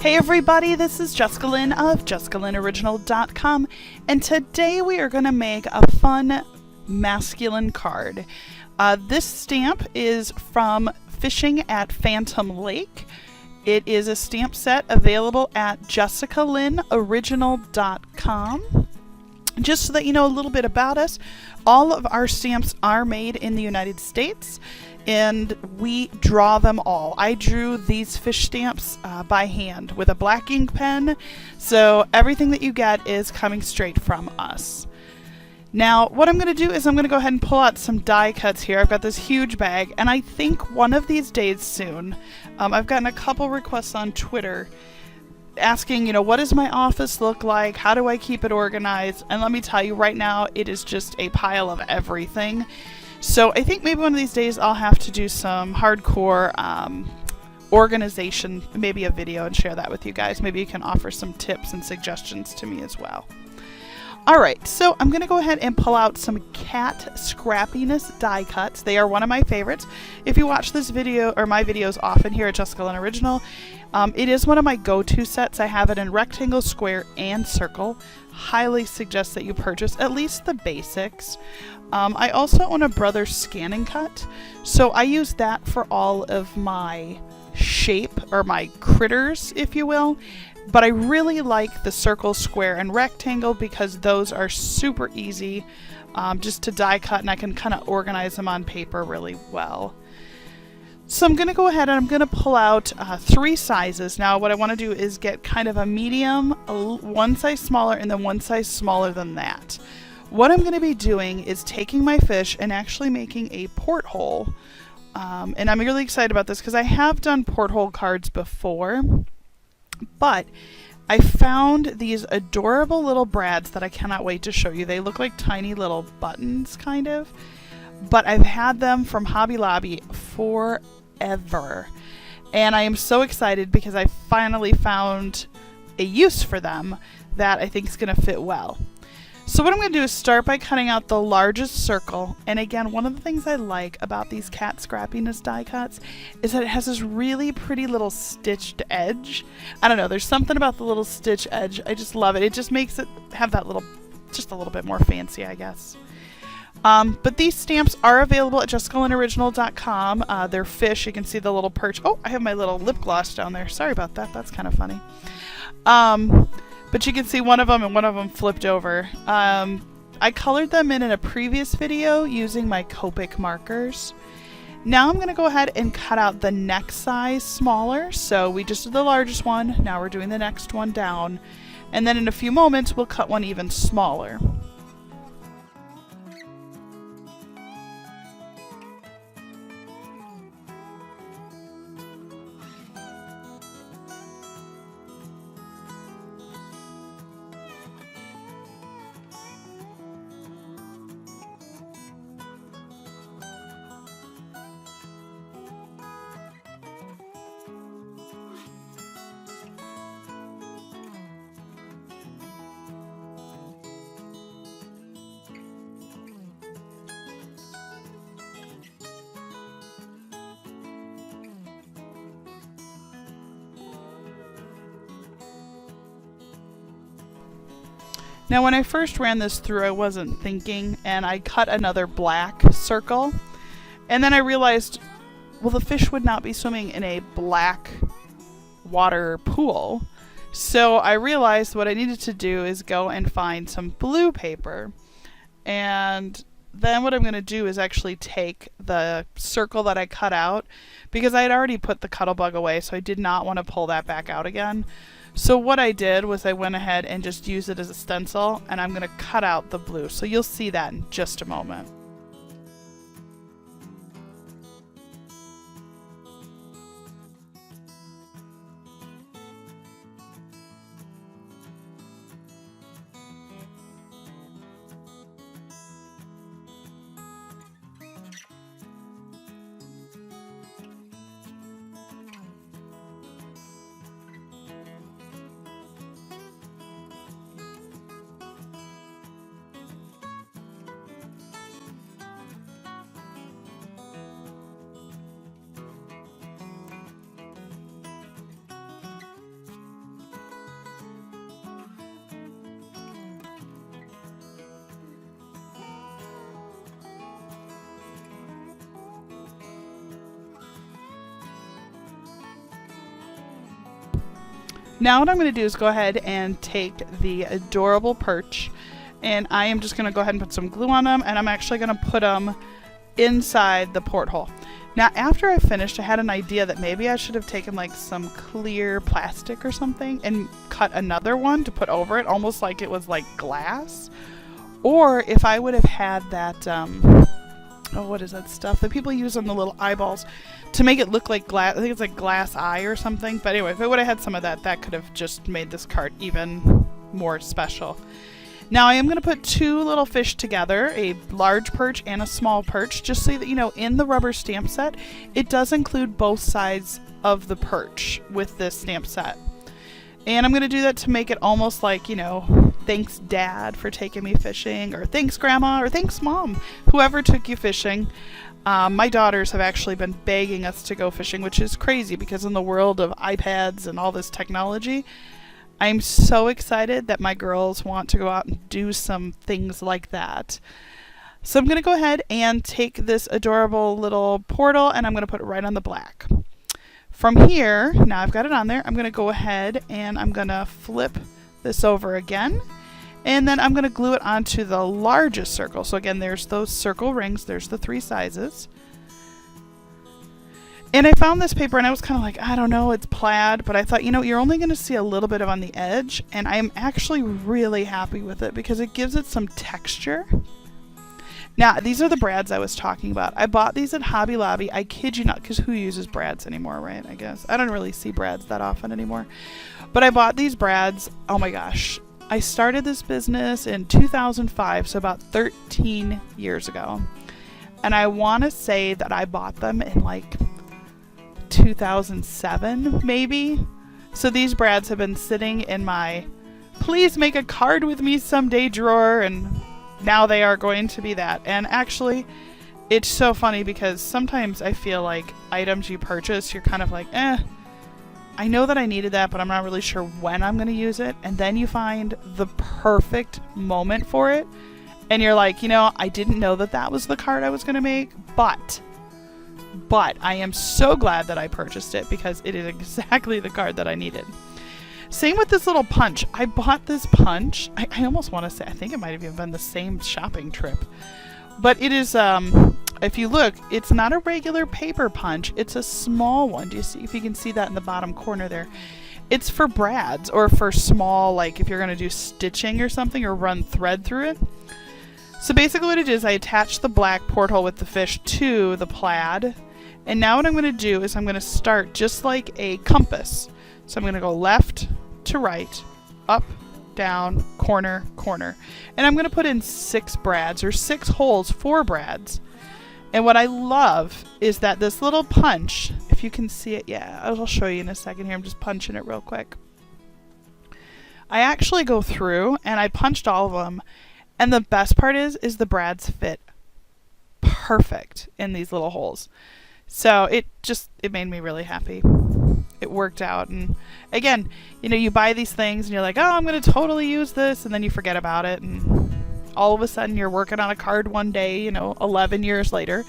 Hey everybody, this is Jessica Lynn of JessicaLynnOriginal.com, and today we are going to make a fun masculine card. This stamp is from Fishing at Phantom Lake. It is a stamp set available at JessicaLynnOriginal.com. Just so that you know a little bit about us, all of our stamps are made in the United States, and we draw them all. I drew these fish stamps by hand with a black ink pen, so everything that you get is coming straight from us. Now, what I'm going to do is I'm going to go ahead and pull out some die cuts here. I've got this huge bag, and I think one of these days soon, I've gotten a couple requests on Twitter asking, what does my office look like? How do I keep it organized? And let me tell you right now, it is just a pile of everything. So I think maybe one of these days I'll have to do some hardcore organization, maybe a video, and share that with you guys. Maybe you can offer some tips and suggestions to me as well. Alright, so I'm going to go ahead and pull out some cat scrappiness die cuts. They are one of my favorites. If you watch this video, or my videos often here at Jessica Lynn Original, it is one of my go-to sets. I have it in rectangle, square, and circle. Highly suggest that you purchase at least the basics. I also own a Brothers scanning cut, so I use that for all of my shape, or my critters, if you will. But I really like the circle, square, and rectangle because those are super easy just to die cut, and I can kind of organize them on paper really well. So I'm going to go ahead and I'm going to pull out 3 sizes. Now what I want to do is get kind of a medium, one size smaller, and then one size smaller than that. What I'm going to be doing is taking my fish and actually making a porthole. And I'm really excited about this because I have done porthole cards before. But I found these adorable little brads that I cannot wait to show you. They look like tiny little buttons, kind of. But I've had them from Hobby Lobby forever. And I am so excited because I finally found a use for them that I think is going to fit well. So what I'm going to do is start by cutting out the largest circle. And again, one of the things I like about these cat scrappiness die cuts is that it has this really pretty little stitched edge. I don't know, there's something about the little stitch edge. I just love it. It just makes it have that little, just a little bit more fancy, I guess. But these stamps are available at JessicaLynnOriginal.com. They're fish. You can see the little perch. Oh, I have my little lip gloss down there. Sorry about that. That's kind of funny. But you can see one of them and one of them flipped over. I colored them in a previous video using my Copic markers. Now I'm going to go ahead and cut out the next size smaller. So we just did the largest one. Now we're doing the next one down. And then in a few moments we'll cut one even smaller. Now when I first ran this through, I wasn't thinking, and I cut another black circle, and then I realized, well, the fish would not be swimming in a black water pool. So I realized what I needed to do is go and find some blue paper. And then what I'm going to do is actually take the circle that I cut out, because I had already put the Cuttlebug away, so I did not want to pull that back out again. So what I did was I went ahead and just used it as a stencil, and I'm going to cut out the blue. So you'll see that in just a moment. Now what I'm going to do is go ahead and take the adorable perch, and I am just going to go ahead and put some glue on them, and I'm actually going to put them inside the porthole. Now after I finished, I had an idea that maybe I should have taken like some clear plastic or something and cut another one to put over it, almost like it was like glass. Or if I would have had that, oh, what is that stuff that people use on the little eyeballs to make it look like glass? I think it's like glass eye or something. But anyway, if I would have had some of that, that could have just made this card even more special. Now I am going to put two little fish together, a large perch and a small perch, just so that you know in the rubber stamp set, it does include both sides of the perch with this stamp set. And I'm going to do that to make it almost like, you know, thanks Dad for taking me fishing, or thanks Grandma, or thanks Mom, whoever took you fishing. My daughters have actually been begging us to go fishing, which is crazy because in the world of iPads and all this technology, I'm so excited that my girls want to go out and do some things like that. So I'm going to go ahead and take this adorable little portal and I'm going to put it right on the black. From here, now I've got it on there, I'm going to go ahead and I'm going to flip this over again. And then I'm going to glue it onto the largest circle. So again, there's those circle rings. There's the 3 sizes. And I found this paper and I was kind of like, I don't know, it's plaid, but I thought, you know, you're only going to see a little bit of on the edge, and I'm actually really happy with it because it gives it some texture. Now, these are the brads I was talking about. I bought these at Hobby Lobby. I kid you not, because who uses brads anymore, right? I guess. I don't really see brads that often anymore. But I bought these brads. Oh my gosh. I started this business in 2005, so about 13 years ago. And I want to say that I bought them in like 2007 maybe. So these brads have been sitting in my please make a card with me someday drawer, and now they are going to be that. And actually it's so funny because sometimes I feel like items you purchase, you're kind of like, I know that I needed that, but I'm not really sure when I'm going to use it. And then you find the perfect moment for it and you're like, you know, I didn't know that that was the card I was going to make, but I am so glad that I purchased it because it is exactly the card that I needed. Same with this little punch. I bought this punch. I almost want to say, I think it might have even been the same shopping trip. But it is, if you look, it's not a regular paper punch. It's a small one. Do you see, if you can see that in the bottom corner there? It's for brads or for small, like if you're going to do stitching or something or run thread through it. So basically what it is, I attach the black porthole with the fish to the plaid. And now what I'm going to do is I'm going to start just like a compass. So I'm going to go left to right, up, down, corner, corner. And I'm going to put in 6 brads or 6 holes for brads. And what I love is that this little punch, if you can see it, yeah, I'll show you in a second here. I'm just punching it real quick. I actually go through and I punched all of them. And the best part is the brads fit perfect in these little holes. So it made me really happy. It worked out. And again, you know, you buy these things and you're like, oh, I'm going to totally use this. And then you forget about it. And all of a sudden you're working on a card one day, you know, 11 years later.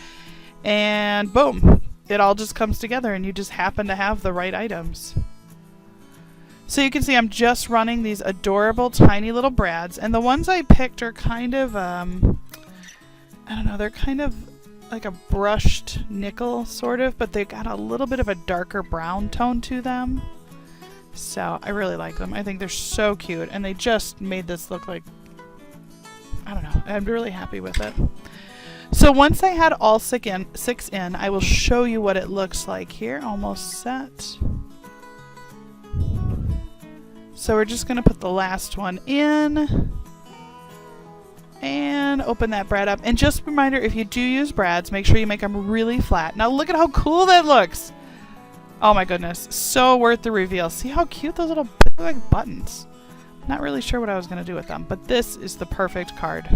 And boom, it all just comes together and you just happen to have the right items. So you can see I'm just running these adorable tiny little brads, and the ones I picked are kind of, I don't know, they're kind of like a brushed nickel sort of, but they got a little bit of a darker brown tone to them. So I really like them. I think they're so cute, and they just made this look like, I don't know, I'm really happy with it. So once I had all 6 in, I will show you what it looks like here. Almost set. So we're just going to put the last one in and open that brad up. And just a reminder, if you do use brads, make sure you make them really flat. Now look at how cool that looks. Oh my goodness. So worth the reveal. See how cute those little like buttons. Not really sure what I was going to do with them, but this is the perfect card.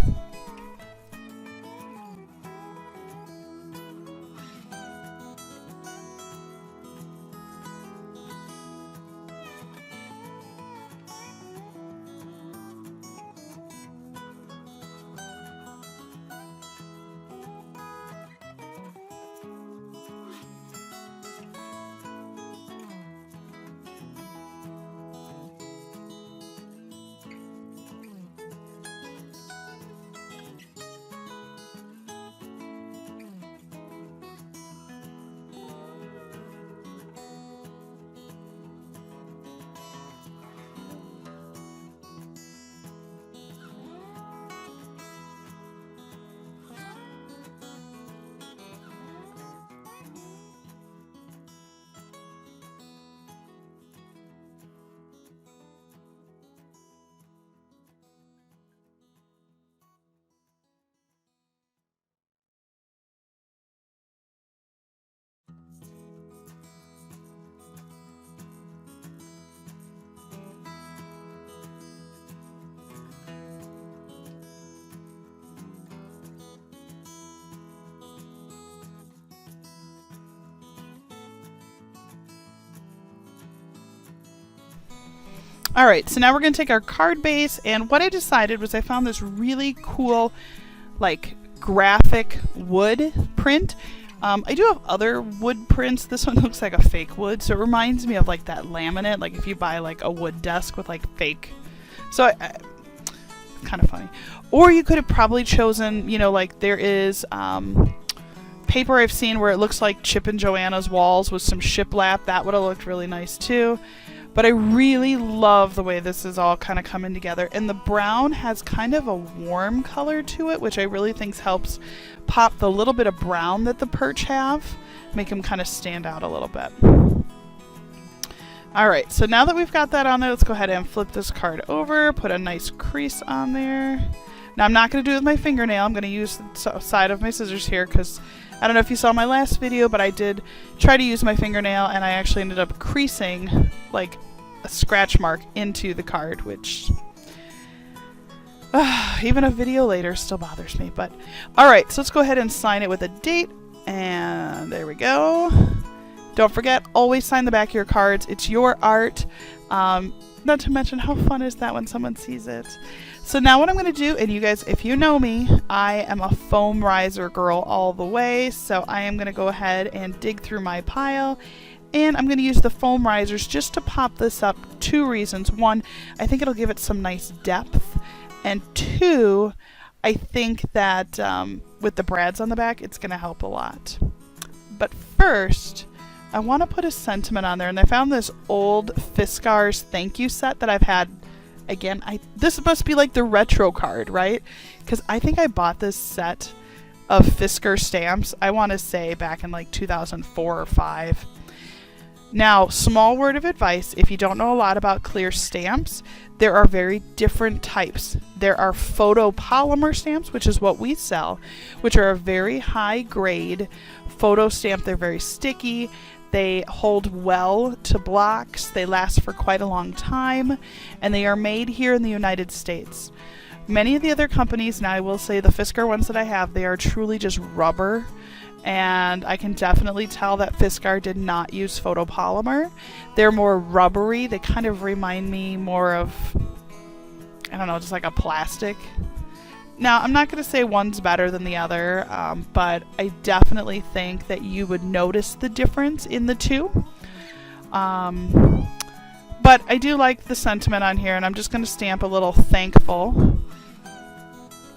All right, so now we're going to take our card base, and what I decided was I found this really cool, like, graphic wood print. I do have other wood prints. This one looks like a fake wood, so it reminds me of like that laminate, like if you buy like a wood desk with like fake. So kind of funny. Or you could have probably chosen, you know, like there is paper I've seen where it looks like Chip and Joanna's walls with some shiplap. That would have looked really nice too. But I really love the way this is all kind of coming together. And the brown has kind of a warm color to it, which I really think helps pop the little bit of brown that the perch have, make them kind of stand out a little bit. All right, so now that we've got that on there, let's go ahead and flip this card over, put a nice crease on there. Now I'm not going to do it with my fingernail. I'm going to use the side of my scissors here because I don't know if you saw my last video, but I did try to use my fingernail and I actually ended up creasing like a scratch mark into the card, which even a video later still bothers me. But all right, so let's go ahead and sign it with a date, and there we go. Don't forget, always sign the back of your cards. It's your art. Not to mention, how fun is that when someone sees it? So now what I'm going to do, and you guys, if you know me, I am a foam riser girl all the way. So I am going to go ahead and dig through my pile, and I'm going to use the foam risers just to pop this up. 2 reasons. 1, I think it'll give it some nice depth. And 2, I think that with the brads on the back, it's going to help a lot. But first, I want to put a sentiment on there. And I found this old Fiskars thank you set that I've had. Again, this must be like the retro card, right? Because I think I bought this set of Fiskars stamps, I want to say back in like 2004 or 5. Now, small word of advice, if you don't know a lot about clear stamps, there are very different types. There are photopolymer stamps, which is what we sell, which are a very high grade photo stamp. They're very sticky. They hold well to blocks. They last for quite a long time, and they are made here in the United States. Many of the other companies, now I will say the Fiskars ones that I have, they are truly just rubber. And I can definitely tell that Fiskars did not use photopolymer. They're more rubbery. They kind of remind me more of, I don't know, just like a plastic. Now, I'm not going to say one's better than the other, but I definitely think that you would notice the difference in the two. But I do like the sentiment on here, and I'm just going to stamp a little thankful.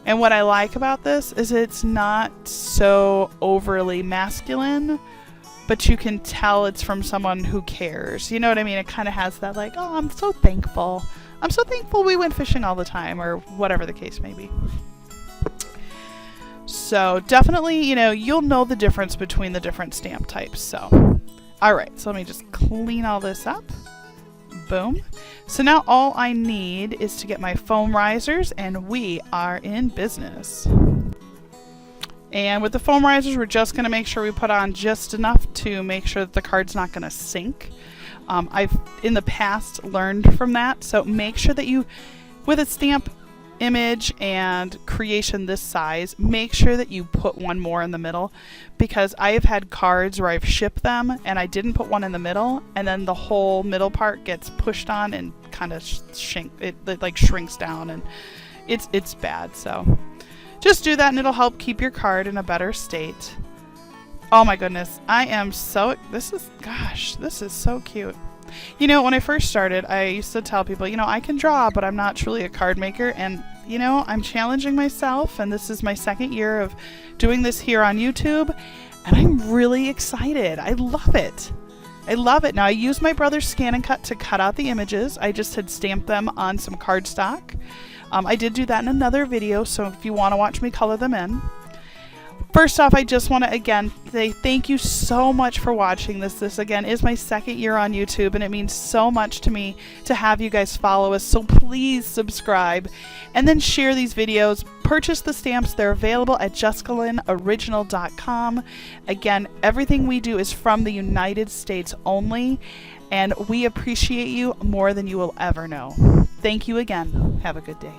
And what I like about this is it's not so overly masculine, but you can tell it's from someone who cares. You know what I mean? It kind of has that like, oh, I'm so thankful. I'm so thankful we went fishing all the time, or whatever the case may be. So definitely, you know, you'll know the difference between the different stamp types. So, all right, so let me just clean all this up. Boom. So now all I need is to get my foam risers, and we are in business. And with the foam risers, we're just going to make sure we put on just enough to make sure that the card's not going to sink. I've in the past learned from that, so make sure that you, with a stamp image and creation this size, make sure that you put one more in the middle, because I have had cards where I've shipped them and I didn't put one in the middle, and then the whole middle part gets pushed on and kind of it like shrinks down, and it's bad. So just do that and it'll help keep your card in a better state. Oh my goodness, I am so, this is so cute. You know, when I first started, I used to tell people, you know, I can draw, but I'm not truly a card maker. And, you know, I'm challenging myself, and this is my 2nd year of doing this here on YouTube, and I'm really excited. I love it. I love it. Now, I used my brother's Scan and Cut to cut out the images. I just had stamped them on some cardstock. I did do that in another video, so if you want to watch me color them in. First off, I just want to again say thank you so much for watching this. This again is my 2nd year on YouTube, and it means so much to me to have you guys follow us. So please subscribe and then share these videos. Purchase the stamps. They're available at JessicaLynnOriginal.com. Again, everything we do is from the United States only, and we appreciate you more than you will ever know. Thank you again. Have a good day.